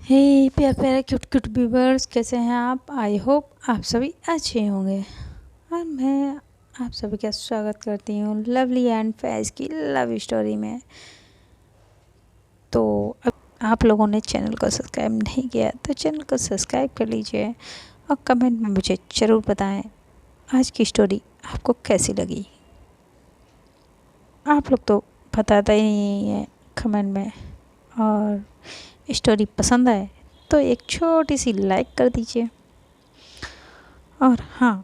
हे प्यार प्यारे cute cute viewers, कैसे हैं आप? आई होप आप सभी अच्छे होंगे। और मैं आप सभी का स्वागत करती हूँ लवली एंड फैज़ की लव स्टोरी में। तो अब आप लोगों ने चैनल को सब्सक्राइब नहीं किया तो चैनल को सब्सक्राइब कर लीजिए और कमेंट में मुझे ज़रूर बताएं आज की स्टोरी आपको कैसी लगी। आप लोग तो बताते ही नहीं है कमेंट में, और स्टोरी पसंद आए तो एक छोटी सी लाइक कर दीजिए। और हाँ,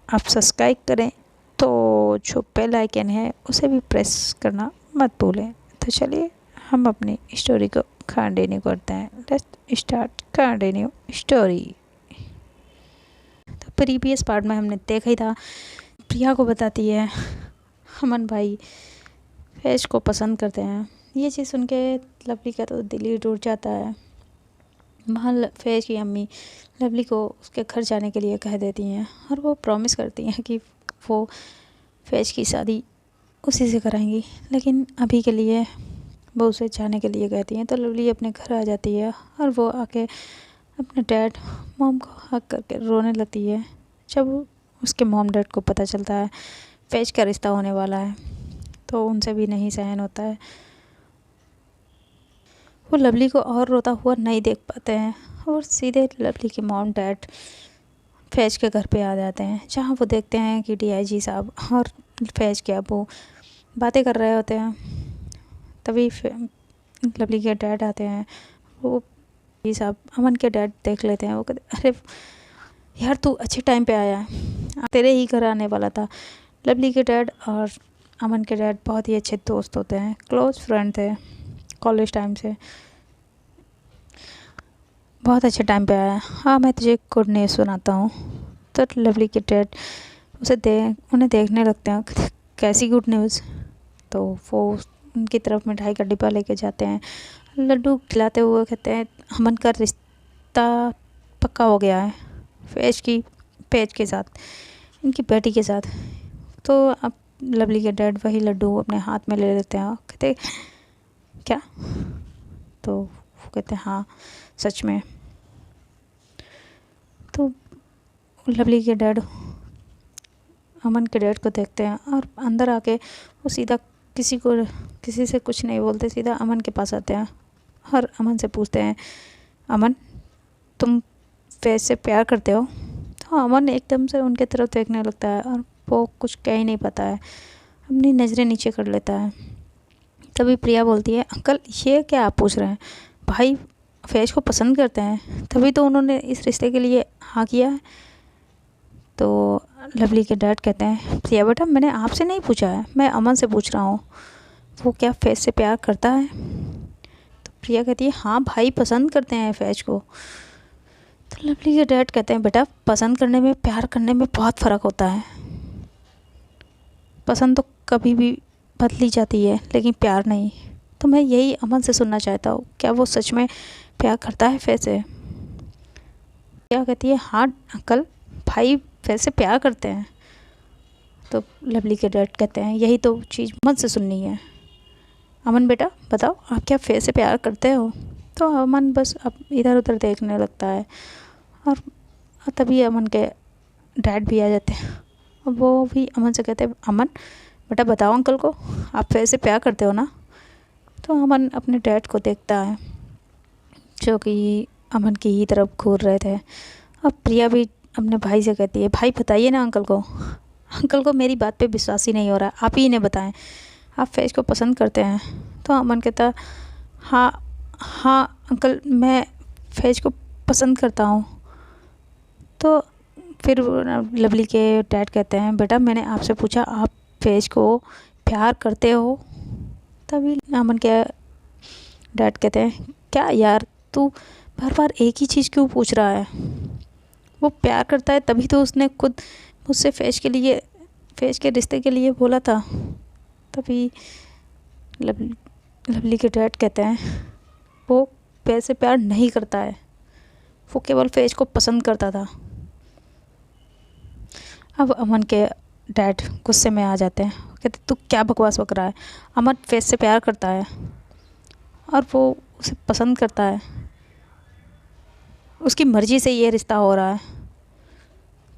आप सब्सक्राइब करें तो जो बेल आइकन है उसे भी प्रेस करना मत भूलें। तो चलिए हम अपनी स्टोरी को कंटिन्यू करते हैं। Let's start continue story. तो प्रीवियस पार्ट में हमने देखा ही था, प्रिया को बताती है अमन भाई फैज़ को पसंद करते हैं। ये चीज़ सुन के लवली का तो दिल ही टूट जाता है। वहाँ फैज़ की अम्मी लवली को उसके घर जाने के लिए कह देती हैं और वो प्रॉमिस करती हैं कि वो फैज़ की शादी उसी से कराएंगी, लेकिन अभी के लिए वो उसे जाने के लिए कहती हैं। तो लवली अपने घर आ जाती है और वो आके अपने डैड मॉम को हक करके रोने लगती है। जब उसके मॉम डैड को पता चलता है फैज़ का रिश्ता होने वाला है तो उनसे भी नहीं सहन होता है। वो लवली को और रोता हुआ नहीं देख पाते हैं और सीधे लवली के मॉम डैड फैज़ के घर पे आ जाते हैं, जहाँ वो देखते हैं कि डीआईजी साहब और फैज़ के अब्बू बातें कर रहे होते हैं। तभी लवली के डैड आते हैं। वो जी साहब अमन के डैड देख लेते हैं। वो कहते अरे यार तू अच्छे टाइम पे आया है, तेरे ही घर आने वाला था। लवली के डैड और अमन के डैड बहुत ही अच्छे दोस्त होते हैं, क्लोज फ्रेंड थे कॉलेज टाइम से। बहुत अच्छे टाइम पे आया। हाँ, मैं तुझे गुड न्यूज़ सुनाता हूँ। तो लवली के डैड उन्हें देखने लगते हैं, कैसी गुड न्यूज़? तो वो उनकी तरफ मिठाई का डिब्बा लेके जाते हैं, लड्डू खिलाते हुए कहते हैं अमन का रिश्ता पक्का हो गया है फैज़ के साथ, इनकी बेटी के साथ। तो अब लवली के डैड वही लड्डू अपने हाथ में ले लेते हैं, कहते क्या? तो वो कहते हैं हाँ सच में। तो लवली के डैड अमन के डैड को देखते हैं और अंदर आके वो सीधा किसी से कुछ नहीं बोलते, सीधा अमन के पास आते हैं और अमन से पूछते हैं अमन तुम फैज़ से प्यार करते हो? तो अमन एकदम से उनके तरफ देखने लगता है और वो कुछ कह ही नहीं पाता है, अपनी नज़रें नीचे कर लेता है। तभी प्रिया बोलती है अंकल ये क्या आप पूछ रहे हैं? भाई फैज़ को पसंद करते हैं तभी तो उन्होंने इस रिश्ते के लिए हाँ किया है। तो लवली के डैड कहते हैं प्रिया बेटा मैंने आपसे नहीं पूछा है, मैं अमन से पूछ रहा हूँ, वो क्या फैज़ से प्यार करता है? तो प्रिया कहती है हाँ भाई पसंद करते हैं फैज़ को। तो लवली के डैड कहते हैं बेटा पसंद करने में प्यार करने में बहुत फ़र्क होता है। पसंद तो कभी भी बदली जाती है लेकिन प्यार नहीं। तो मैं यही अमन से सुनना चाहता हूँ, क्या वो सच में प्यार करता है फैज़ से? प्रिया कहती है हाँ अंकल भाई फैज़ से प्यार करते हैं। तो लवली के डैड कहते हैं यही तो चीज़ अमन से सुननी है। अमन बेटा बताओ आप क्या फैज़ से प्यार करते हो? तो अमन बस अब इधर उधर देखने लगता है और तभी अमन के डैड भी आ जाते हैं और वो भी अमन से कहते हैं अमन बेटा बताओ अंकल को आप फैज़ से प्यार करते हो ना? तो अमन अपने डैड को देखता है जो कि अमन की ही तरफ घूर रहे थे। और प्रिया भी अपने भाई से कहती है भाई बताइए ना अंकल को मेरी बात पे विश्वास ही नहीं हो रहा, आप ही इन्हें बताएं आप फैज़ को पसंद करते हैं? तो अमन कहता हाँ हाँ अंकल मैं फैज़ को पसंद करता हूँ। तो फिर लवली के डैड कहते हैं बेटा मैंने आपसे पूछा आप फैज़ को प्यार करते हो? तभी अमन के डैड कहते हैं क्या यार तू बार बार एक ही चीज़ क्यों पूछ रहा है? वो प्यार करता है तभी तो उसने खुद मुझसे फैज़ के रिश्ते के लिए बोला था। तभी लवली के डैड कहते हैं वो फैज़ से प्यार नहीं करता है, वो केवल फैज़ को पसंद करता था। अब अमन के डैड गुस्से में आ जाते हैं, कहते तू क्या बकवास बक रहा है? अमन फैज़ से प्यार करता है और वो उसे पसंद करता है। उसकी मर्ज़ी से ये रिश्ता हो रहा है।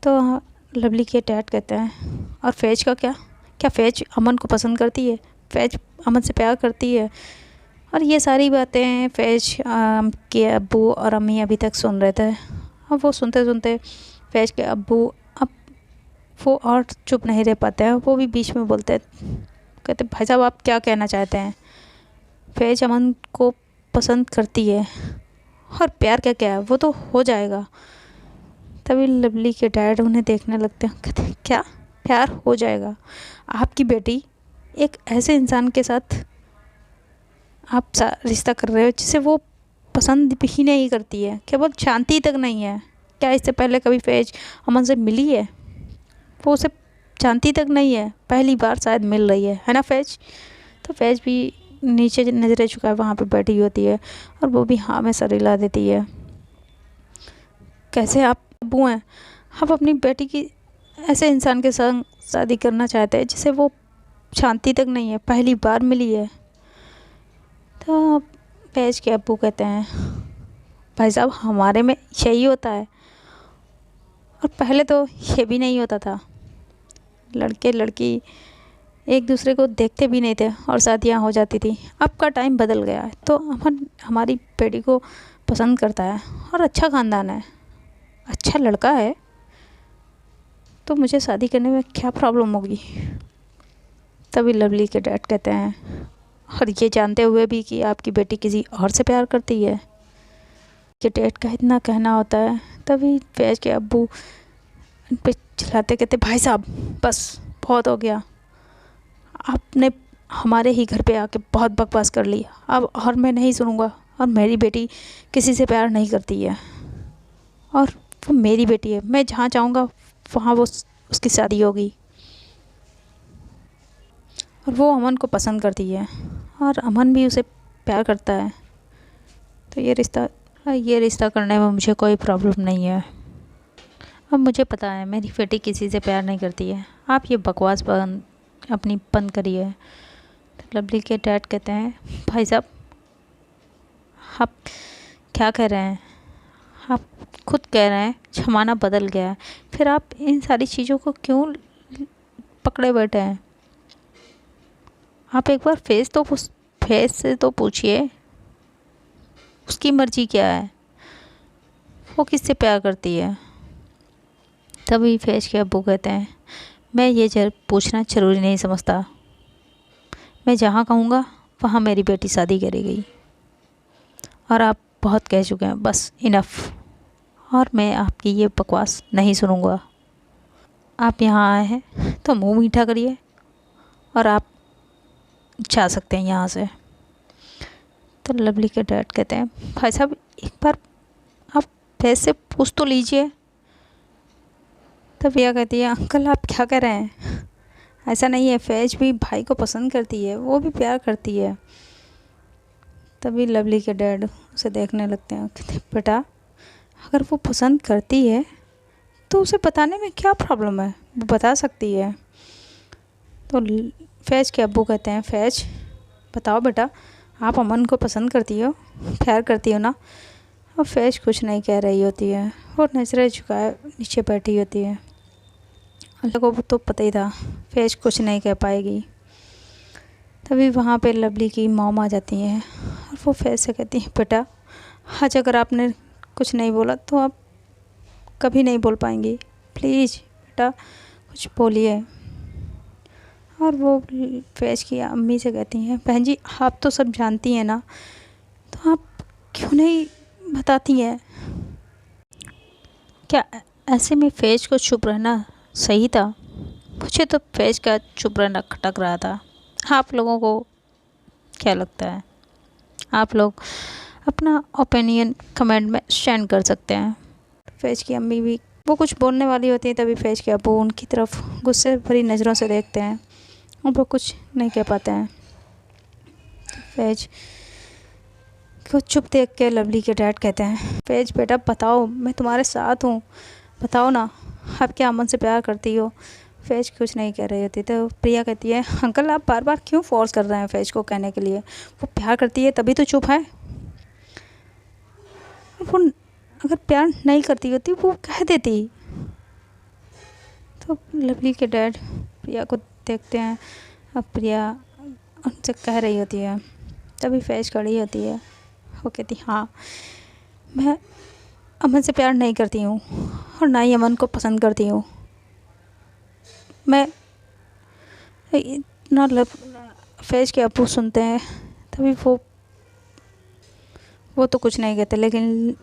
तो लवली के डैड कहते हैं और फैज़ का क्या? क्या फ़ैज़ अमन को पसंद करती है? फ़ैज़ अमन से प्यार करती है? और ये सारी बातें फ़ैज़ के अब्बू और अम्मी अभी तक सुन रहे थे। अब वो सुनते सुनते फ़ैज़ के अब्बू अब वो और चुप नहीं रह पाते हैं, वो भी बीच में बोलते हैं, कहते भाई साहब आप क्या कहना चाहते हैं? फ़ैज़ अमन को पसंद करती है और प्यार क्या क्या है, वो तो हो जाएगा। तभी लवली के डैड उन्हें देखने लगते हैं, कहते हैं क्या प्यार हो जाएगा? आपकी बेटी एक ऐसे इंसान के साथ आप रिश्ता कर रहे हो जिसे वो पसंद भी नहीं करती है, केवल जानती तक नहीं है। क्या इससे पहले कभी फ़ैज़ अमन से मिली है? वो उसे जानती तक नहीं है, पहली बार शायद मिल रही है ना फ़ैज़? तो फ़ैज़ भी नीचे नज़रें झुकाए वहाँ पे बैठी होती है और वो भी हाँ में सर हिला देती है। कैसे आप अब्बू हैं? आप अपनी बेटी की ऐसे इंसान के संग शादी करना चाहते हैं जिसे वो जानती तक नहीं है, पहली बार मिली है। तो फ़ैज़ के अब्बू कहते हैं भाई साहब हमारे में यही होता है, और पहले तो ये भी नहीं होता था। लड़के लड़की एक दूसरे को देखते भी नहीं थे और शादियाँ हो जाती थी। अब का टाइम बदल गया है, तो अमन हमारी बेटी को पसंद करता है और अच्छा ख़ानदान है, अच्छा लड़का है, तो मुझे शादी करने में क्या प्रॉब्लम होगी? तभी लवली के डैड कहते हैं और ये जानते हुए भी कि आपकी बेटी किसी और से प्यार करती है? कि डैड का इतना कहना होता है। तभी फ़ैज़ के अब्बू उन पे चिल्लाते, कहते भाई साहब बस बहुत हो गया, आपने हमारे ही घर पे आके बहुत बकवास कर ली, अब और मैं नहीं सुनूंगा। और मेरी बेटी किसी से प्यार नहीं करती है और वो मेरी बेटी है, मैं जहाँ चाहूँगा वहाँ वो उसकी शादी होगी, और वो अमन को पसंद करती है और अमन भी उसे प्यार करता है। तो ये रिश्ता करने में मुझे कोई प्रॉब्लम नहीं है। अब मुझे पता है मेरी बेटी किसी से प्यार नहीं करती है, आप ये बकवास अपनी बंद करिए। तो लवली के डैड कहते हैं भाई साहब आप क्या कह रहे हैं? आप खुद कह रहे हैं ज़माना बदल गया है, फिर आप इन सारी चीज़ों को क्यों पकड़े बैठे हैं? आप एक बार फ़ैज़ से तो पूछिए उसकी मर्ज़ी क्या है, वो किससे प्यार करती है? तभी फ़ैज़ के अब्बू कहते हैं मैं ये पूछना ज़रूरी नहीं समझता, मैं जहाँ कहूँगा वहाँ मेरी बेटी शादी करेगी, और आप बहुत कह चुके हैं, बस इनफ, और मैं आपकी ये बकवास नहीं सुनूँगा। आप यहाँ आए हैं तो मुंह मीठा करिए और आप जा सकते हैं यहाँ से। तो लवली के डैड कहते हैं भाई साहब एक बार आप फ़ैज़ से पूछ तो लीजिए। तब भैया कहती है अंकल आप क्या कह रहे हैं? ऐसा नहीं है, फ़ैज़ भी भाई को पसंद करती है, वो भी प्यार करती है। तभी लवली के डैड उसे देखने लगते हैं, कहते हैं बेटा अगर वो पसंद करती है तो उसे बताने में क्या प्रॉब्लम है, वो बता सकती है। तो फ़ैज़ के अब्बू कहते हैं फ़ैज़ बताओ बेटा आप अमन को पसंद करती हो, प्यार करती हो ना? और फ़ैज़ कुछ नहीं कह रही होती है, वो नज़रें झुकाए नीचे बैठी होती है। को तो पता ही था फ़ैज़ कुछ नहीं कह पाएगी। तभी वहाँ पे लवली की मॉम आ जाती हैं और वो फ़ैज़ से कहती हैं बेटा आज अगर आपने कुछ नहीं बोला तो आप कभी नहीं बोल पाएंगी, प्लीज़ बेटा कुछ बोलिए। और वो फ़ैज़ की अम्मी से कहती हैं बहन जी आप तो सब जानती हैं ना, तो आप क्यों नहीं बताती हैं? क्या ऐसे में फ़ैज़ को चुप रहना सही था? मुझे तो फ़ैज़ का चुप रहना खटक रहा था। आप लोगों को क्या लगता है? आप लोग अपना ओपिनियन कमेंट में सेंड कर सकते हैं। फ़ैज़ की अम्मी भी वो कुछ बोलने वाली होती है, तभी फ़ैज़ के अब्बू उनकी तरफ गुस्से भरी नज़रों से देखते हैं और वो कुछ नहीं कह पाते हैं। फ़ैज़ को चुप देख के लवली के डैड कहते हैं फ़ैज़ बेटा बताओ मैं तुम्हारे साथ हूँ, बताओ ना आप क्या अमन से प्यार करती हो? फ़ैज़ कुछ नहीं कह रही होती, तो प्रिया कहती है अंकल आप बार बार क्यों फोर्स कर रहे हैं फ़ैज़ को कहने के लिए? वो प्यार करती है तभी तो चुप है। वो अगर प्यार नहीं करती होती वो कह देती। तो लवली के डैड प्रिया को देखते हैं। अब प्रिया उनसे कह रही होती है, तभी फैज़ खड़ी होती है। वो कहती हाँ, मैं अमन से प्यार नहीं करती हूँ और ना ही अमन को पसंद करती हूँ। मैं इतना फैज़ के अब्बू सुनते हैं, तभी वो तो कुछ नहीं कहते, लेकिन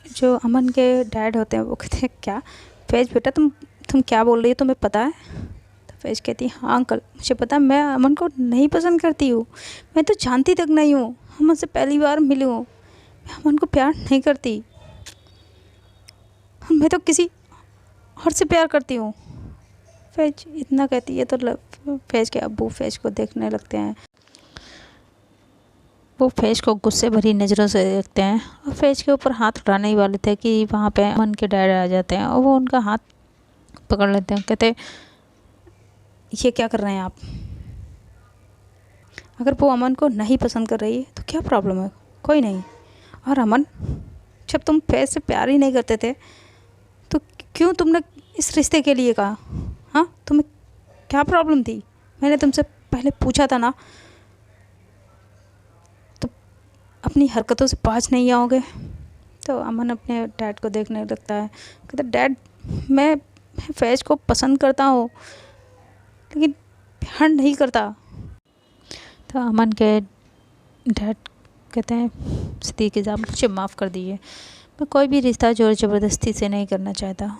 जो अमन के डैड होते हैं वो कहते हैं क्या फैज़ बेटा, तुम क्या बोल रही हो, तुम्हें पता है? तो फैज़ कहती है हाँ अंकल, मुझे पता है, मैं अमन को नहीं पसंद करती हूँ, मैं तो जानती तक नहीं हूँ, अमन से पहली बार मिली हूँ, मैं अमन को प्यार नहीं करती, मैं तो किसी और से प्यार करती हूँ। फैज़ इतना कहती है तो फैज़ के अब्बू फैज़ को देखने लगते हैं। वो फैज़ को गुस्से भरी नज़रों से देखते हैं और फैज़ के ऊपर हाथ उठाने ही वाले थे कि वहाँ पे अमन के डैड आ जाते हैं और वो उनका हाथ पकड़ लेते हैं। कहते ये क्या कर रहे हैं आप? अगर वो अमन को नहीं पसंद कर रही है तो क्या प्रॉब्लम है? कोई नहीं। और अमन, जब तुम फैज़ से प्यार ही नहीं करते थे तो क्यों तुमने इस रिश्ते के लिए कहा? हाँ, तुम्हें क्या प्रॉब्लम थी? मैंने तुमसे पहले पूछा था ना, तो अपनी हरकतों से बाज नहीं आओगे? तो अमन अपने डैड को देखने लगता है। कहता डैड, मैं फैज़ को पसंद करता हूँ लेकिन प्यार नहीं करता। तो अमन के डैड कहते हैं सिद्दीकी साहब, मुझे माफ़ कर दीजिए, मैं कोई भी रिश्ता ज़ोर ज़बरदस्ती से नहीं करना चाहता।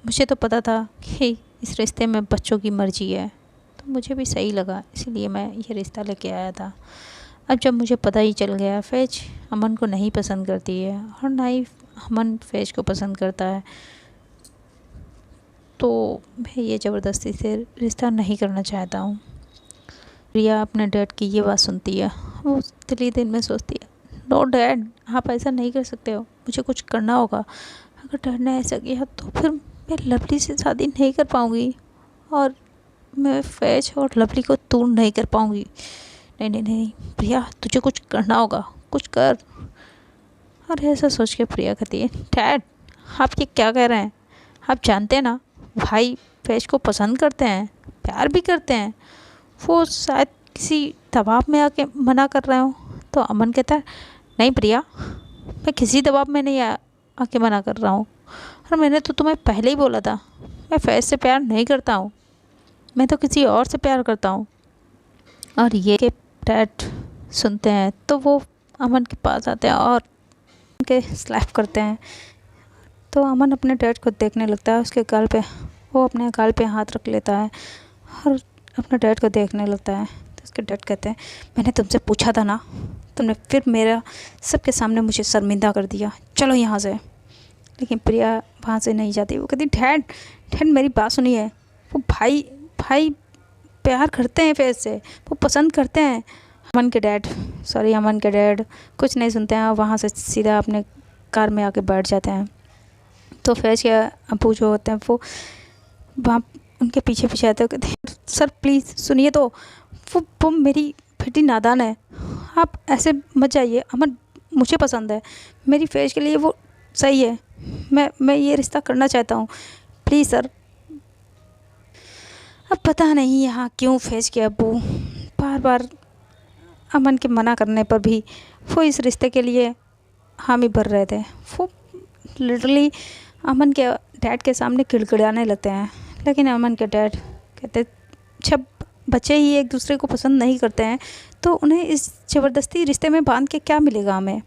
मुझे तो पता था कि इस रिश्ते में बच्चों की मर्ज़ी है, तो मुझे भी सही लगा, इसीलिए मैं ये रिश्ता लेके आया था। अब जब मुझे पता ही चल गया फैज़ अमन को नहीं पसंद करती है और ना ही अमन फैज़ को पसंद करता है, तो मैं ये ज़बरदस्ती से रिश्ता नहीं करना चाहता हूँ। प्रिया अपने डैड की ये बात सुनती है, वो दिल ही दिल में सोचती है नो डैड, आप ऐसा नहीं कर सकते हो, मुझे कुछ करना होगा। अगर डैड ने ऐसा किया तो फिर मैं लवली से शादी नहीं कर पाऊँगी और मैं फैज़ और लवली को दूर नहीं कर पाऊँगी। नहीं नहीं नहीं प्रिया, तुझे कुछ करना होगा, कुछ कर। और ऐसा सोच के प्रिया कहती है डैड, आप ये क्या कह रहे हैं? आप जानते हैं ना भाई फैज़ को पसंद करते हैं, प्यार भी करते हैं, वो शायद किसी दबाव में आके मना कर रहे हो। तो अमन कहता है नहीं प्रिया, मैं किसी दबाव में नहीं आके मना कर रहा हूँ, और मैंने तो तुम्हें पहले ही बोला था मैं फैज़ से प्यार नहीं करता हूँ, मैं तो किसी और से प्यार करता हूँ। और ये के डैड सुनते हैं तो वो अमन के पास आते हैं और उनके स्लैप करते हैं। तो अमन अपने डैड को देखने लगता है, उसके गाल पे वो अपने गाल पे हाथ रख लेता है और अपने डैड को देखने लगता है। तो उसके डैड कहते हैं मैंने तुमसे पूछा था ना, तुमने फिर मेरा सबके सामने मुझे शर्मिंदा कर दिया, चलो यहाँ से। लेकिन प्रिया वहाँ से नहीं जाती, वो कहती डैड डैड मेरी बात सुनिए, वो भाई प्यार करते हैं फैज़ से, वो पसंद करते हैं। अमन के डैड कुछ नहीं सुनते हैं, वहाँ से सीधा अपने कार में आके बैठ जाते हैं। तो फैज़ के अब्बू जो होते हैं वो वहाँ उनके पीछे पीछे आते हैं, कहते हैं सर प्लीज़ सुनिए, तो वो मेरी बेटी नादान है, आप ऐसे मत जाइए, अमन मुझे पसंद है, मेरी फैज़ के लिए वो सही है, मैं ये रिश्ता करना चाहता हूँ, प्लीज़ सर। अब पता नहीं यहाँ क्यों फैज़ के अब्बू बार बार अमन के मना करने पर भी वो इस रिश्ते के लिए हामी भर रहे थे। वो लिटरली अमन के डैड के सामने किड़किड़ाने लगते हैं, लेकिन अमन के डैड कहते जब बच्चे ही एक दूसरे को पसंद नहीं करते हैं तो उन्हें इस ज़बरदस्ती रिश्ते में बांध के क्या मिलेगा हमें।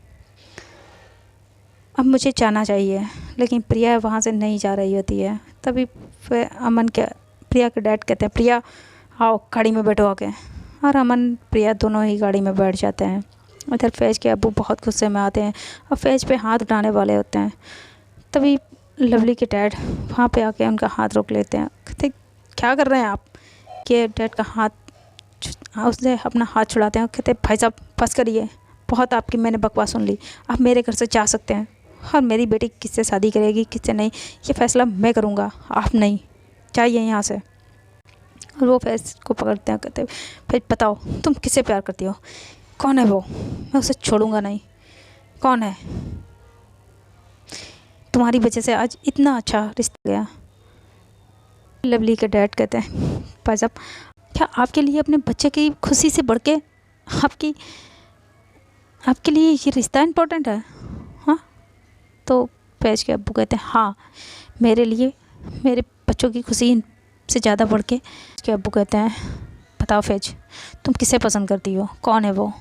अब मुझे जाना चाहिए, लेकिन प्रिया वहाँ से नहीं जा रही होती है। तभी प्रिया के डैड कहते हैं प्रिया आओ गाड़ी में बैठो आके, और अमन प्रिया दोनों ही गाड़ी में बैठ जाते हैं। इधर फैज़ के अब्बू बहुत गुस्से में आते हैं और फैज़ पे हाथ उठाने वाले होते हैं। तभी लवली के डैड वहाँ पे आके उनका हाथ रोक लेते हैं, कहते क्या कर रहे हैं आप? के डैड का हाथ उससे अपना हाथ छुड़ाते हैं, कहते भाई साहब बस करिए, बहुत आपकी मैंने बकवास सुन ली, आप मेरे घर से जा सकते हैं, और मेरी बेटी किससे शादी करेगी किससे नहीं ये फ़ैसला मैं करूँगा, आप नहीं, चाहिए यहाँ से। और वो फैज़ को पकड़ते हैं, कहते भाई बताओ तुम किससे प्यार करती हो, कौन है वो, मैं उसे छोड़ूंगा नहीं, कौन है? तुम्हारी वजह से आज इतना अच्छा रिश्ता गया। लवली के डैड कहते हैं भाई साहब, क्या आपके लिए अपने बच्चे की खुशी से बढ़ के आपकी आपके लिए ये रिश्ता इम्पोर्टेंट है? हाँ। तो फैज़ के अब्बू कहते हैं हाँ, मेरे लिए मेरे बच्चों की खुशी से ज़्यादा बढ़ के। उसके अब्बू कहते हैं बताओ फैज़, तुम किसे पसंद करती हो, कौन है वो?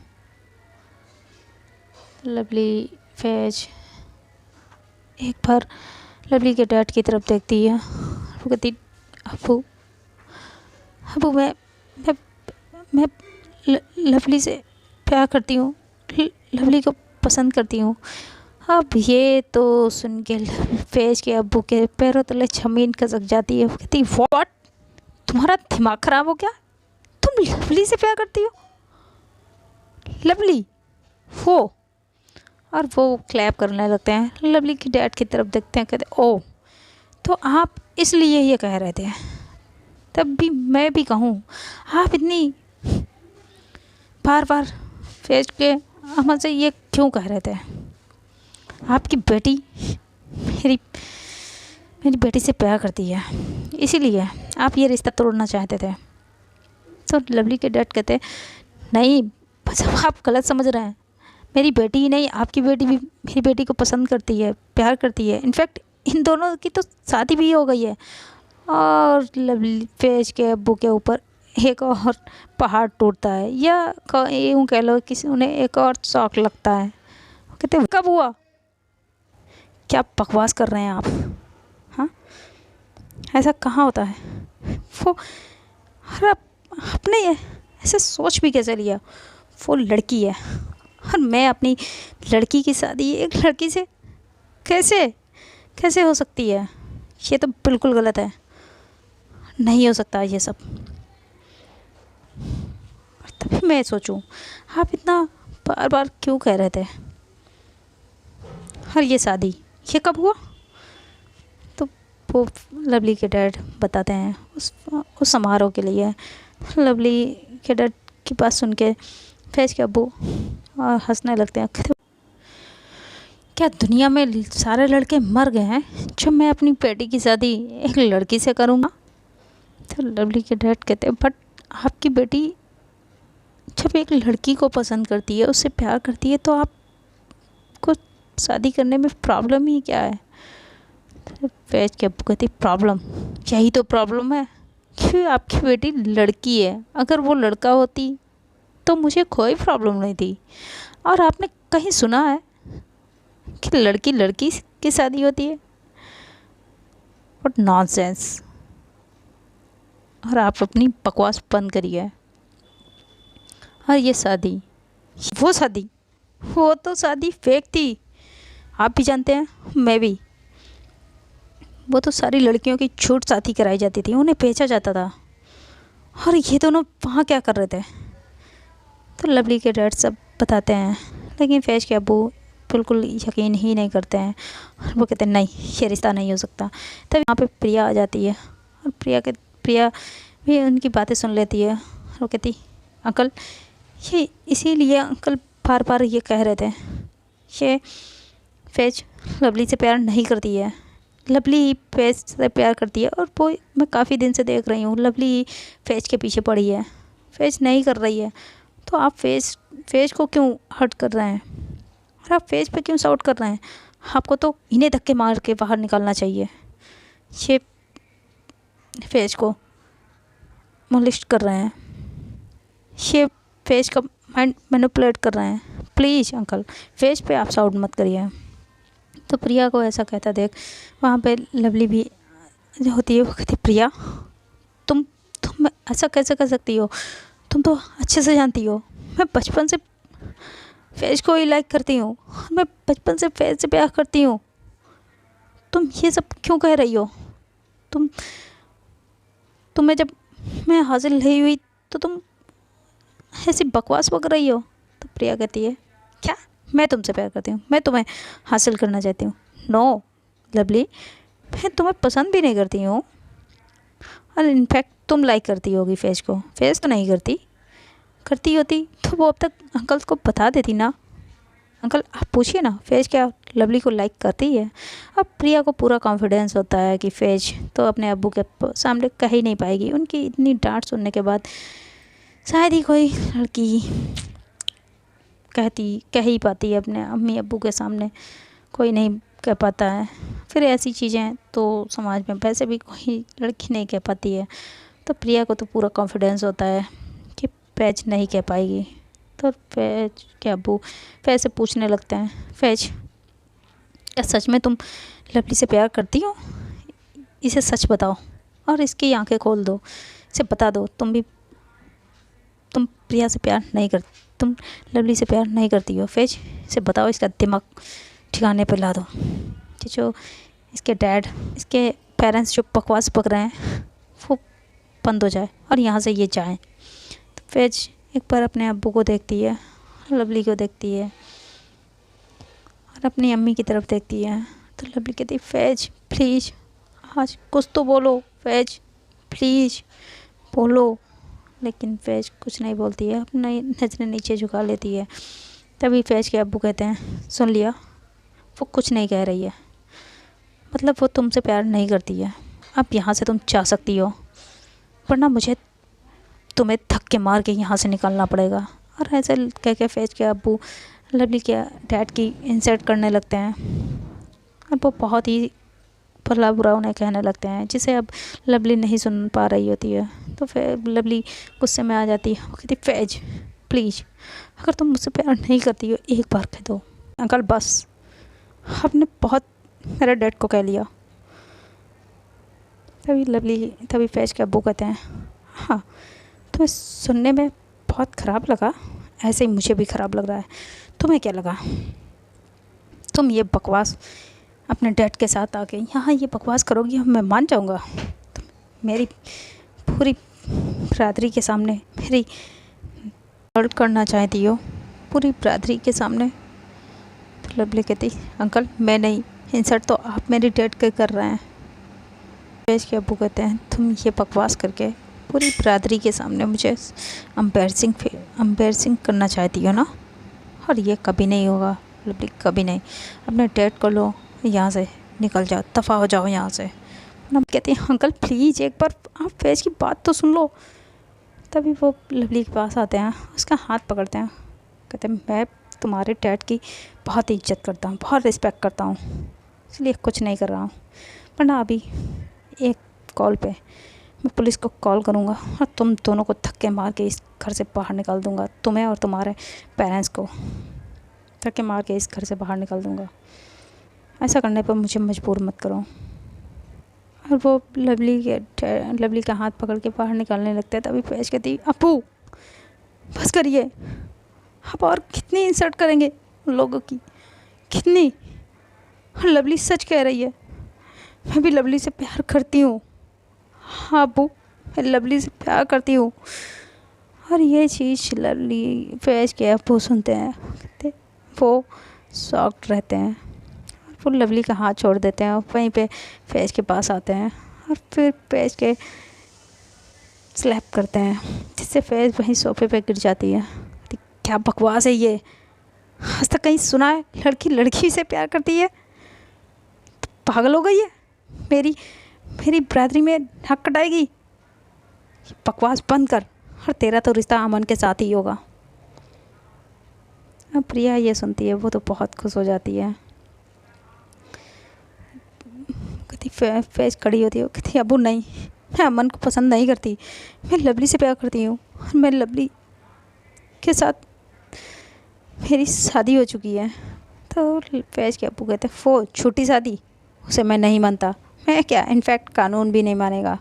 लवली फैज़ एक बार लवली के डैड की तरफ देखती है। वो कहती अब्बू अब्बू मैं लवली से प्यार करती हूँ, लवली को पसंद करती हूँ। अब ये तो सुन के फैज़ के अब्बू के पैरों तले ज़मीन खिसक जाती है। वो कहती व्हाट, तुम्हारा दिमाग ख़राब हो गया? तुम लवली से प्यार करती हो? लवली वो, और वो क्लैप करने लगते हैं। लवली की डैड की तरफ देखते हैं, कहते ओ तो आप इसलिए ये कह रहे थे? तब भी मैं भी कहूँ, आप इतनी बार बार फैज़ के अम्मा से ये क्यों कह रहे थे? आपकी बेटी मेरी बेटी से प्यार करती है, इसीलिए आप ये रिश्ता तोड़ना चाहते थे। तो लवली के डैड कहते नहीं, बस आप गलत समझ रहे हैं। मेरी बेटी ही नहीं, आपकी बेटी भी मेरी बेटी को पसंद करती है, प्यार करती है। इनफैक्ट इन दोनों की तो शादी भी हो गई है। और लवली फैज़ के अब्बू के ऊपर एक और पहाड़ टूटता है, या यूँ कह लो किसी उन्हें एक और शौक लगता है। वो कहते कब हुआ? क्या बकवास कर रहे हैं आप? हाँ, ऐसा कहाँ होता है? वो अरे अपने ऐसे सोच भी कैसे लिया? वो लड़की है और मैं अपनी लड़की की शादी एक लड़की से कैसे कैसे हो सकती है? ये तो बिल्कुल गलत है, नहीं हो सकता ये सब। तभी मैं सोचूं आप इतना बार बार क्यों कह रहे थे? और ये शादी ये कब हुआ? तो वो लवली के डैड बताते हैं उस समारोह के लिए। लवली के डैड की बात सुन के फैज़ के अब्बू हंसने लगते हैं। क्या दुनिया में सारे लड़के मर गए हैं जब मैं अपनी बेटी की शादी एक लड़की से करूँगा? तो लवली के डैड कहते हैं बट आपकी बेटी जब एक लड़की को पसंद करती है, उससे प्यार करती है, तो आपको शादी करने में प्रॉब्लम ही क्या है? तो फैज़ के अब्बू कहती प्रॉब्लम, यही तो प्रॉब्लम है कि आपकी बेटी लड़की है। अगर वो लड़का होती तो मुझे कोई प्रॉब्लम नहीं थी। और आपने कहीं सुना है कि लड़की लड़की की शादी होती है? But nonsense. और आप अपनी बकवास बंद करिए। और ये शादी, वो तो शादी फेक थी, आप भी जानते हैं, मैं भी। वो तो सारी लड़कियों की झूठ शादी कराई जाती थी, उन्हें बेचा जाता था। और ये दोनों वहाँ क्या कर रहे थे? तो लवली के डैड सब बताते हैं, लेकिन फैज़ के अब्बू बिल्कुल यकीन ही नहीं करते हैं। और वो कहते हैं नहीं, ये रिश्ता नहीं हो सकता। तब यहाँ पे प्रिया आ जाती है और प्रिया भी उनकी बातें सुन लेती है। वो कहती अंकल, ये इसीलिए अंकल बार बार ये कह रहे थे, ये फैज़ लवली से प्यार नहीं करती है, लवली ही फैज़ से प्यार करती है। और वो मैं काफ़ी दिन से देख रही हूँ, लवली ही फैज़ के पीछे पड़ी है, फैज़ नहीं कर रही है। तो आप फैज़ को क्यों हर्ट कर रहे हैं? और आप फैज़ पे क्यों शाउट कर रहे हैं? आपको तो इन्हें धक्के मार के बाहर निकालना चाहिए। ये फैज़ को मोलिस्ट कर रहे हैं, ये फैज़ का माइंड मैनिपुलेट कर रहे हैं। प्लीज़ अंकल, फैज़ पे आप शाउट मत करिए। तो प्रिया को ऐसा कहता देख वहाँ पे लवली भी जो होती है, वो कहती प्रिया तुम ऐसा कैसे कर सकती हो? तुम तो अच्छे से जानती हो मैं बचपन से फैज़ को ही लाइक करती हूँ, मैं बचपन से फैज़ से प्यार करती हूँ। तुम ये सब क्यों कह रही हो? तुम्हें जब मैं हासिल नहीं हुई तो तुम ऐसी बकवास बक रही हो। तो प्रिया कहती है क्या मैं तुमसे प्यार करती हूँ, मैं तुम्हें हासिल करना चाहती हूँ? नो लवली, मैं तुम्हें पसंद भी नहीं करती हूँ। और इनफैक्ट तुम लाइक करती होगी फैज़ को, फैज़ तो नहीं करती होती तो वो अब तक अंकल को बता देती ना। अंकल आप पूछिए ना फैज़ क्या लवली को लाइक करती है। अब प्रिया को पूरा कॉन्फिडेंस होता है कि फैज तो अपने अब्बू के सामने कह ही नहीं पाएगी। उनकी इतनी डांट सुनने के बाद शायद ही कोई लड़की कह ही पाती है अपने अम्मी अब्बू के सामने, कोई नहीं कह पाता है। फिर ऐसी चीज़ें तो समाज में वैसे भी कोई लड़की नहीं कह पाती है। तो प्रिया को तो पूरा कॉन्फिडेंस होता है कि फैज नहीं कह पाएगी। तो फैज के अब्बू फैज से पूछने लगते हैं, फैज क्या सच में तुम लवली से प्यार करती हो? इसे सच बताओ और इसकी आंखें खोल दो, इसे बता दो तुम प्रिया से प्यार नहीं कर तुम लवली से प्यार नहीं करती हो। फैज इसे बताओ, इसका दिमाग ठिकाने पर ला दो कि जो इसके डैड इसके पेरेंट्स जो बकवास पक रहे हैं वो बंद हो जाए और यहाँ से ये जाएं। तो फैज एक बार अपने अब्बू को देखती है, लवली को देखती है और अपनी अम्मी की तरफ देखती है। तो लवली कहती है, फैज प्लीज़ आज कुछ तो बोलो, फैज प्लीज़ बोलो। लेकिन फैज कुछ नहीं बोलती है, अपना नज़रें नीचे झुका लेती है। तभी फैज के अब्बू कहते हैं, सुन लिया, वो कुछ नहीं कह रही है, मतलब वो तुमसे प्यार नहीं करती है। अब यहाँ से तुम जा सकती हो, वरना मुझे तुम्हें धक्के मार के यहाँ से निकलना पड़ेगा। और ऐसे कह के फैज के अब्बू लवली के डैड की इंसल्ट करने लगते हैं और वो बहुत ही भला बुरा उन्हें कहने लगते हैं, जिसे अब लवली नहीं सुन पा रही होती है। तो फिर लवली गुस्से में आ जाती है, वो कहती, फैज प्लीज़ अगर तुम मुझसे प्यार नहीं करती हो एक बार कह दो। अंकल बस, आपने बहुत मेरे डैड को कह लिया। तभी फैज के अब्बू कहते हैं, हाँ तुम्हें सुनने में बहुत ख़राब लगा, ऐसे ही मुझे भी ख़राब लग रहा है। तुम्हें क्या लगा तुम ये बकवास अपने डैड के साथ आके यहाँ ये बकवास करोगी, मैं मान जाऊँगा? तुम मेरी पूरी बरादरी के सामने मेरी हर्ट करना चाहती हो, पूरी बरादरी के सामने? तो लवली कहती, अंकल मैं नहीं, इंसल्ट तो आप मेरी डैड के कर रहे हैं। फैज के अब्बू कहते हैं, तुम ये बकवास करके पूरी बरादरी के सामने मुझे एम्बैरसिंग करना चाहती हो ना? और ये कभी नहीं होगा लवली, कभी नहीं। अपने डैड को लो, यहाँ से निकल जाओ, दफ़ा हो जाओ यहाँ से। हम कहते हैं, अंकल प्लीज़ एक बार आप फैज की बात तो सुन लो। तभी वो लवली के पास आते हैं, उसका हाथ पकड़ते हैं, कहते हैं, मैं तुम्हारे डैड की बहुत इज्जत करता हूँ, बहुत रिस्पेक्ट करता हूँ, इसलिए कुछ नहीं कर रहा हूँ, वरना अभी एक कॉल पे मैं पुलिस को कॉल करूँगा और तुम दोनों को धक्के मार के इस घर से बाहर निकाल दूँगा, तुम्हें और तुम्हारे पेरेंट्स को धक्के मार के इस घर से बाहर निकाल दूँगा। ऐसा करने पर मुझे मजबूर मत करो। और वो लवली का हाथ पकड़ के बाहर निकालने लगता है। तभी फैज कहती, अप्पू बस करिए, आप और कितनी इंसल्ट करेंगे उन लोगों की, कितनी? और लवली सच कह रही है, मैं भी लवली से प्यार करती हूँ। हाँ अब्बू, मैं लवली से प्यार करती हूँ। और ये चीज़ लवली फैज के अब्बू सुनते हैं, कहते वो शॉक्ड रहते हैं। वो लवली का हाथ छोड़ देते हैं और वहीं पे फैज के पास आते हैं और फिर फैज के स्लैप करते हैं, जिससे फैज वहीं सोफे पे गिर जाती है। क्या बकवास है ये, आज तक कहीं सुना है लड़की लड़की से प्यार करती है? तो पागल हो गई है, मेरी बरादरी में हक कटाएगी? बकवास बंद कर, और तेरा तो रिश्ता अमन के साथ ही होगा। अब प्रिया ये सुनती है, वो तो बहुत खुश हो जाती है। कहती फैज खड़ी होती है, कहती अब्बू नहीं, मैं अमन को पसंद नहीं करती, मैं लवली से प्यार करती हूँ और मैं लवली के साथ मेरी शादी हो चुकी है। तो फैज के अब्बू कहते वो छोटी शादी, उसे मैं नहीं मानता, मैं क्या, इनफैक्ट कानून भी नहीं मानेगा,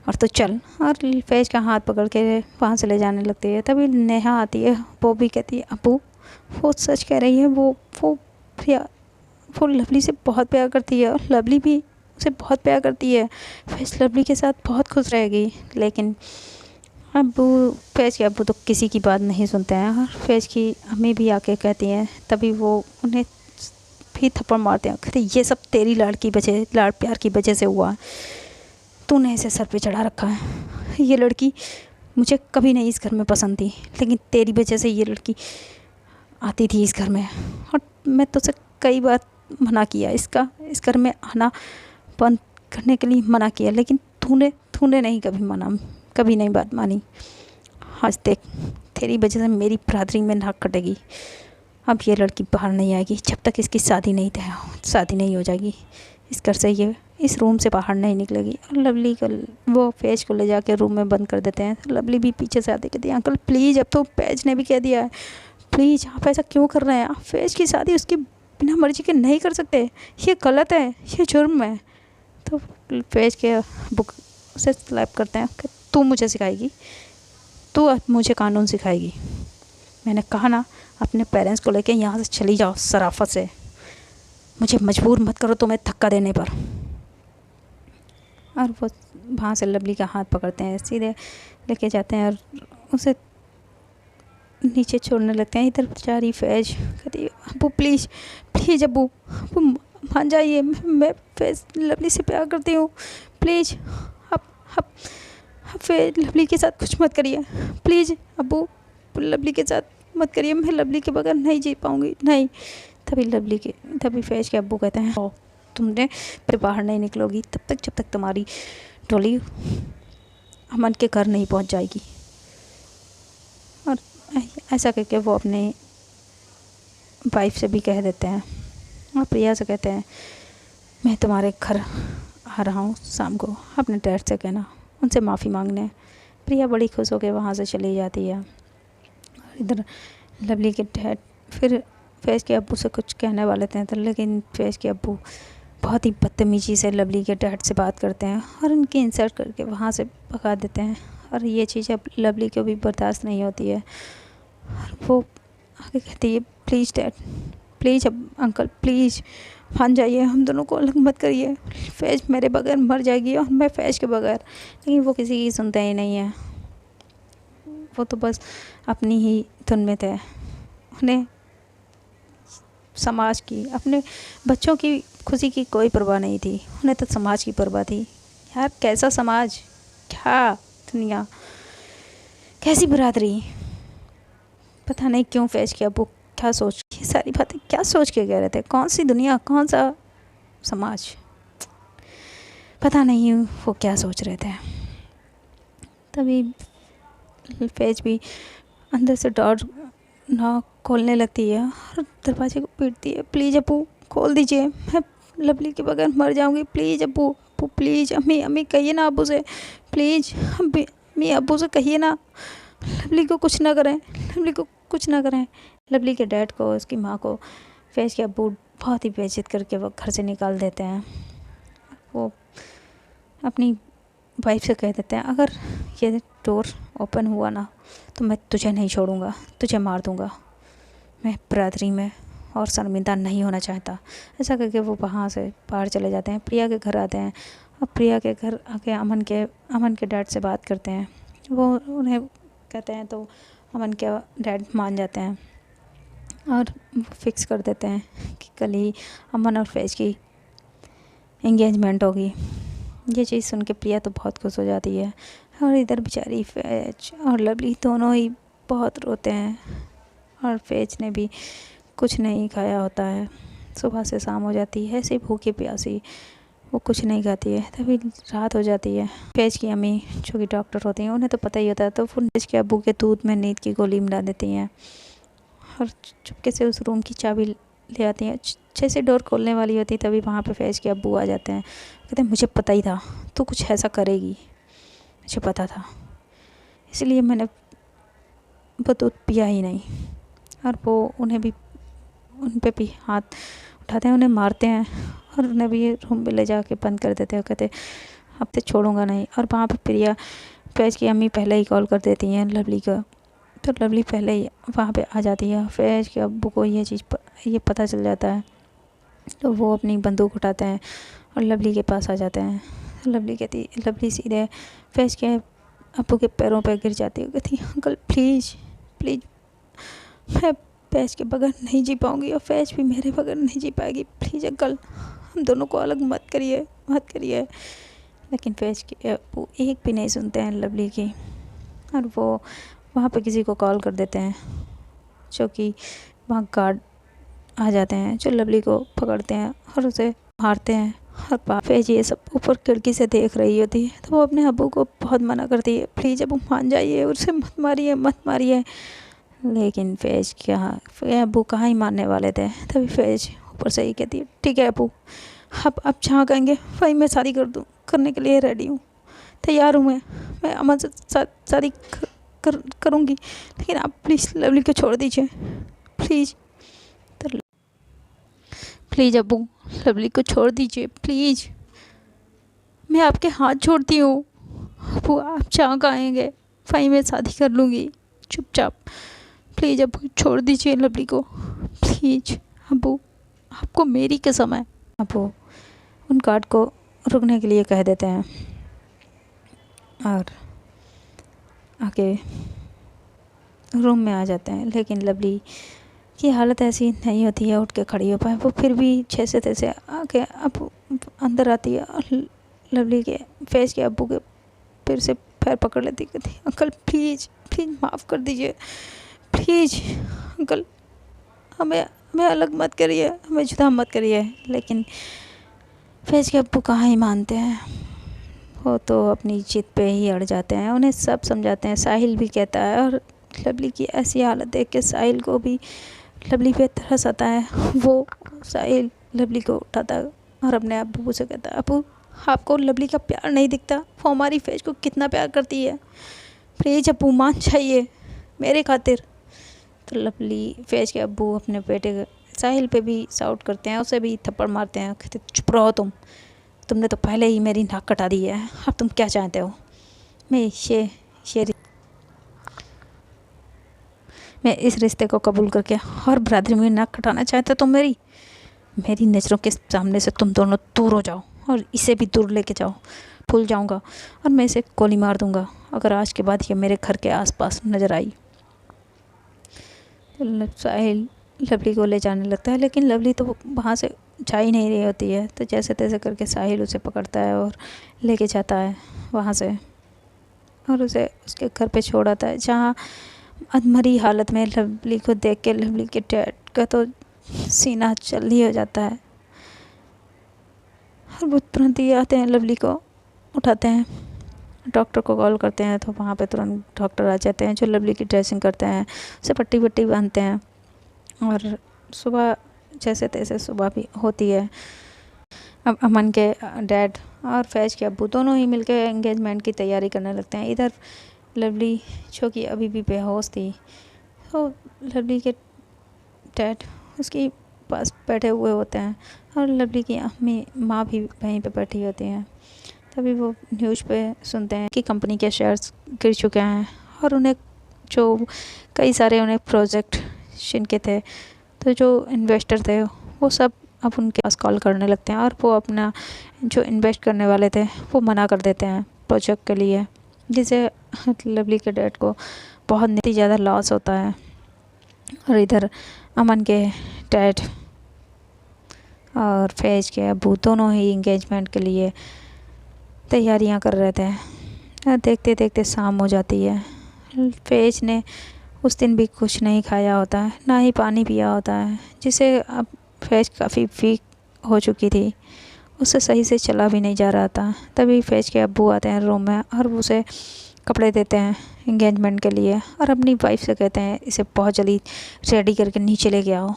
और तो चल। और फैज का हाथ पकड़ के वहाँ से ले जाने लगती है। तभी नेहा आती है, वो भी कहती है अब्बू वो सच कह रही है, वो लवली से बहुत प्यार करती है और लवली भी उसे बहुत प्यार करती है। फैज लवली के साथ बहुत खुश रहेगी। लेकिन फैज के अब्बू तो किसी की बात नहीं सुनते हैं और फैज की अम्मी भी आके कहती हैं, तभी वो उन्हें भी थप्पड़ मारते हैं, कहते ये सब तेरी लाड़ प्यार की वजह से हुआ, तूने इसे सर पे चढ़ा रखा है। ये लड़की मुझे कभी नहीं इस घर में पसंद थी, लेकिन तेरी वजह से ये लड़की आती थी इस घर में, और मैं तुझसे कई बार मना किया, इस घर में आना बंद करने के लिए मना किया, लेकिन तूने नहीं कभी माना, कभी नहीं बात मानी। आज देख, तेरी वजह से मेरी बरादरी में नाक कटेगी। अब ये लड़की बाहर नहीं आएगी जब तक इसकी शादी नहीं हो जाएगी। इस घर से ये इस रूम से बाहर नहीं निकलेगी। और लवली को वो फैज को ले जाके रूम में बंद कर देते हैं। लवली भी पीछे से आते कहती है, अंकल प्लीज़, अब तो फैज ने भी कह दिया है, प्लीज़ आप ऐसा क्यों कर रहे हैं? आप फैज की शादी उसकी बिना मर्जी के नहीं कर सकते, ये गलत है, ये जुर्म है। तो फैज के बुक से स्लैप करते हैं कि तू मुझे सिखाएगी, तू मुझे कानून सिखाएगी। मैंने कहा ना, अपने पेरेंट्स को लेके यहाँ से चली जाओ शराफत से, मुझे मजबूर मत करो तुम्हें धक्का देने पर। और वो वहाँ से लवली का हाथ पकड़ते हैं, सीधे लेके जाते हैं और उसे नीचे छोड़ने लगते हैं। इधर बेचारी फैज कहती है, अबू प्लीज़ प्लीज़ अबू मान जाइए, मैं फैज लवली से प्यार करती हूँ, प्लीज़ आप फैज लवली के साथ कुछ मत करिए, प्लीज़ अबू लवली के साथ मत करिए, मैं लवली के बगैर नहीं जी पाऊँगी, नहीं। तभी फैज के अब्बू कहते हैं, तुमने फिर बाहर नहीं निकलोगी जब तक तुम्हारी डोली अमन के घर नहीं पहुंच जाएगी। और ऐसा करके वो अपने वाइफ से भी कह देते हैं और प्रिया से कहते हैं, मैं तुम्हारे घर आ रहा हूँ शाम को, अपने डैड से कहना, उनसे माफ़ी मांगने। प्रिया बड़ी खुश होकर वहाँ से चली जाती है। और इधर लवली के डैड फिर फैज के अब्बू से कुछ कहने वाले थे, तो लेकिन फैज के अब्बू बहुत ही बदतमीज़ी से लवली के डैड से बात करते हैं और उनकी इंसल्ट करके वहाँ से भगा देते हैं। और ये चीज़ अब लवली को भी बर्दाश्त नहीं होती है और वो आगे कहती है, प्लीज़ डैड, प्लीज़ अब अंकल प्लीज़ मान जाइए, हम दोनों को अलग मत करिए, फैज मेरे बगैर मर जाएगी और मैं फैज के बगैर। लेकिन वो किसी की सुनते ही नहीं है, वो तो बस अपनी ही धुन में थे। उन्हें समाज की, अपने बच्चों की खुशी की कोई परवाह नहीं थी, उन्हें तो समाज की परवाह थी। यार कैसा समाज, क्या दुनिया, कैसी बरादरी। पता नहीं क्यों फैज के अब्बू क्या सोच, ये सारी बातें क्या सोच के कह रहे थे, कौन सी दुनिया, कौन सा समाज, पता नहीं वो क्या सोच रहे थे। तभी फैज भी अंदर से डर ना खोलने लगती है और दरवाजे को पीटती है, प्लीज़ अब्बू खोल दीजिए, मैं लवली के बगैर मर जाऊंगी, प्लीज़ अब्बू प्लीज़, अम्मी कहिए ना अब्बू से, प्लीज़ अम्मी अब्बू से कहिए ना, लवली को कुछ ना करें, लवली को कुछ ना करें। लवली के डैड को, उसकी माँ को फैज के अब्बू बहुत ही बेइज्जत करके वो घर से निकाल देते हैं। वो अपनी वाइफ से कह देते हैं, अगर ये डोर ओपन हुआ ना तो मैं तुझे नहीं छोड़ूंगा, तुझे मार दूंगा, मैं बरादरी में और शर्मिंदा नहीं होना चाहता। ऐसा करके वो वहाँ से बाहर चले जाते हैं, प्रिया के घर आते हैं और प्रिया के घर आके अमन के डैड से बात करते हैं। वो उन्हें कहते हैं तो अमन के डैड मान जाते हैं और फिक्स कर देते हैं कि कल ही अमन और फैज की एंगेजमेंट होगी। ये चीज़ सुन के प्रिया तो बहुत खुश हो जाती है और इधर बेचारी फैज और लवली दोनों ही बहुत रोते हैं। और फैज ने भी कुछ नहीं खाया होता है, सुबह से शाम हो जाती है, ऐसे भूखी प्यासी वो कुछ नहीं खाती है। तभी रात हो जाती है। फैज की अम्मी जो कि डॉक्टर होती हैं, उन्हें तो पता ही होता है, तो फिर फैज के अब्बू के दूध में नींद की गोली मिला देती हैं और चुपके से उस रूम की चाबी ले आती हैं। जैसे डोर खोलने वाली होती तभी वहाँ पे फैज के अब्बू आ जाते हैं। कहते हैं, मुझे पता ही था तू कुछ ऐसा करेगी, मुझे पता था, इसलिए मैंने वो दूध पिया ही नहीं। और वो उन पे भी हाथ उठाते हैं, उन्हें मारते हैं और उन्हें भी रूम में ले जाके बंद कर देते हैं। कहते अब तो छोड़ूंगा नहीं। और वहाँ पे प्रिया फैज की अम्मी पहले ही कॉल कर देती हैं लवली को, तो लवली पहले ही वहाँ पे आ जाती है। फैज के अब्बू को ये पता चल जाता है, तो वो अपनी बंदूक उठाते हैं और लवली के पास आ जाते हैं। लवली सीधे फैज के अब्बू के पैरों पर गिर जाती है, कहती अंकल प्लीज़ प्लीज़, मैं फैज के बगैर नहीं जी पाऊँगी और फैज भी मेरे बगैर नहीं जी पाएगी, प्लीज़ अंकल हम दोनों को अलग मत करिए। लेकिन फैज के अब्बू एक भी नहीं सुनते हैं लवली की और वो वहाँ पे किसी को कॉल कर देते हैं, जो कि वहाँ गार्ड आ जाते हैं जो लवली को पकड़ते हैं और उसे मारते हैं। और फैज ये सब ऊपर खिड़की से देख रही होती है तो वो अपने अब्बू को बहुत मना करती है, प्लीज़ अब्बू मान जाइए, उसे मत मारिए मत मारिए। लेकिन फैज अब्बू कहाँ ही मानने वाले थे। तभी फैज ऊपर से ही कहती है, ठीक है अब्बू, अब जहाँ कहेंगे वहीं मैं शादी करने के लिए रेडी हूँ, तैयार हूँ मैं अमन से शादी करूँगी, लेकिन आप प्लीज़ लवली को छोड़ दीजिए प्लीज़। तो प्लीज़ अब्बू लवली को छोड़ दीजिए प्लीज़, मैं आपके हाथ छोड़ती हूँ अब्बू, आप जहाँ कहेंगे वहीं मैं शादी कर लूँगी चुपचाप, प्लीज़ अब्बू छोड़ दीजिए लवली को प्लीज़ अब्बू, आपको मेरी कसम है। अब्बू उन गार्ड को रुकने के लिए कह देते हैं और आके रूम में आ जाते हैं। लेकिन लवली की हालत ऐसी नहीं होती है उठ के खड़ी हो पाए, वो फिर भी जैसे तैसे आके अब अंदर आती है और लवली के फैज के अब्बू के फिर से पैर पकड़ लेती, कहती अंकल प्लीज़ प्लीज़ माफ़ कर दीजिए प्लीज़ अंकल, हमें अलग मत करिए, हमें जुदा मत करिए। लेकिन फैज के अब्बू कहाँ ही मानते हैं, वो तो अपनी जिद पे ही अड़ जाते हैं, उन्हें सब समझाते हैं। साहिल भी कहता है और लवली की ऐसी हालत देख के साहिल को भी लवली पे तरस आता है। वो साहिल लवली को उठाता है और अपने अब्बू से कहता है, अब्बू आपको लवली का प्यार नहीं दिखता, वो हमारी फैज को कितना प्यार करती है, प्लीज़ अब्बू मान चाहिए मेरे खातिर। तो लवली फैज के अब्बू अपने बेटे साहिल पे भी साउट करते हैं, उसे भी थप्पड़ मारते हैं, कहते चुप रहो तुमने तो पहले ही मेरी नाक कटा दी है, अब तुम क्या चाहते हो। मैं इस रिश्ते को कबूल करके और बरादरी में नाक कटाना चाहते तो मेरी नज़रों के सामने से तुम दोनों दूर हो जाओ और इसे भी दूर लेके जाओ, भूल जाऊंगा और मैं इसे गोली मार दूंगा अगर आज के बाद ये मेरे घर के आसपास नज़र आई। साहिल लवली को ले जाने लगता है, लेकिन लवली तो वहाँ से जा ही नहीं रही होती है। तो जैसे तैसे करके साहिल उसे पकड़ता है और लेके जाता है वहाँ से और उसे उसके घर पे छोड़ आता है, जहाँ अधमरी हालत में लवली को देख के लवली के डैड का तो सीना चल ही हो जाता है और वो तुरंत ही आते हैं, लवली को उठाते हैं, डॉक्टर को कॉल करते हैं। तो वहाँ पे तुरंत डॉक्टर आ जाते हैं जो लवली की ड्रेसिंग करते हैं, उसे पट्टी वट्टी बांधते हैं और सुबह जैसे तैसे सुबह भी होती है। अब अमन के डैड और फैज के अब्बू दोनों ही मिलकर एंगेजमेंट की तैयारी करने लगते हैं। इधर लवली जो कि अभी भी बेहोश थी, तो लवली के डैड उसके पास बैठे हुए होते हैं और लवली की अम्मी माँ भी वहीं पे बैठी होती हैं। तभी वो न्यूज़ पे सुनते हैं कि कंपनी के शेयर्स गिर चुके हैं और उन्हें कई सारे उन्हें प्रोजेक्ट जिनके थे, तो जो इन्वेस्टर थे वो सब अब उनके पास कॉल करने लगते हैं और वो अपना जो इन्वेस्ट करने वाले थे वो मना कर देते हैं प्रोजेक्ट के लिए, जिससे लवली के डैड को बहुत ही ज़्यादा लॉस होता है। और इधर अमन के डैड और फैज के अब्बू दोनों ही इंगेजमेंट के लिए तैयारियां कर रहे थे। देखते देखते शाम हो जाती है। फैज ने उस दिन भी कुछ नहीं खाया होता है, ना ही पानी पिया होता है, जिससे अब फैज काफ़ी वीक हो चुकी थी, उससे सही से चला भी नहीं जा रहा था। तभी फैज के अब्बू आते हैं रूम में और उसे कपड़े देते हैं इंगेजमेंट के लिए और अपनी वाइफ से कहते हैं इसे बहुत जल्दी रेडी करके नीचे लेके आओ।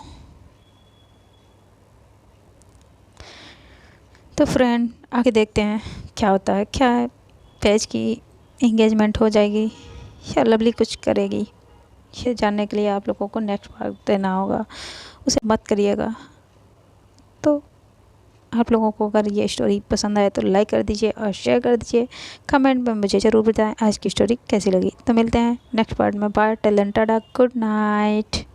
तो फ्रेंड आके देखते हैं क्या होता है, क्या फैज की इंगेजमेंट हो जाएगी या लवली कुछ करेगी। ये जानने के लिए आप लोगों को नेक्स्ट पार्ट देना होगा, उसे मत करिएगा। तो आप लोगों को अगर ये स्टोरी पसंद आए तो लाइक कर दीजिए और शेयर कर दीजिए, कमेंट में मुझे ज़रूर बताएं आज की स्टोरी कैसी लगी। तो मिलते हैं नेक्स्ट पार्ट में। Bye, till then tata, good night.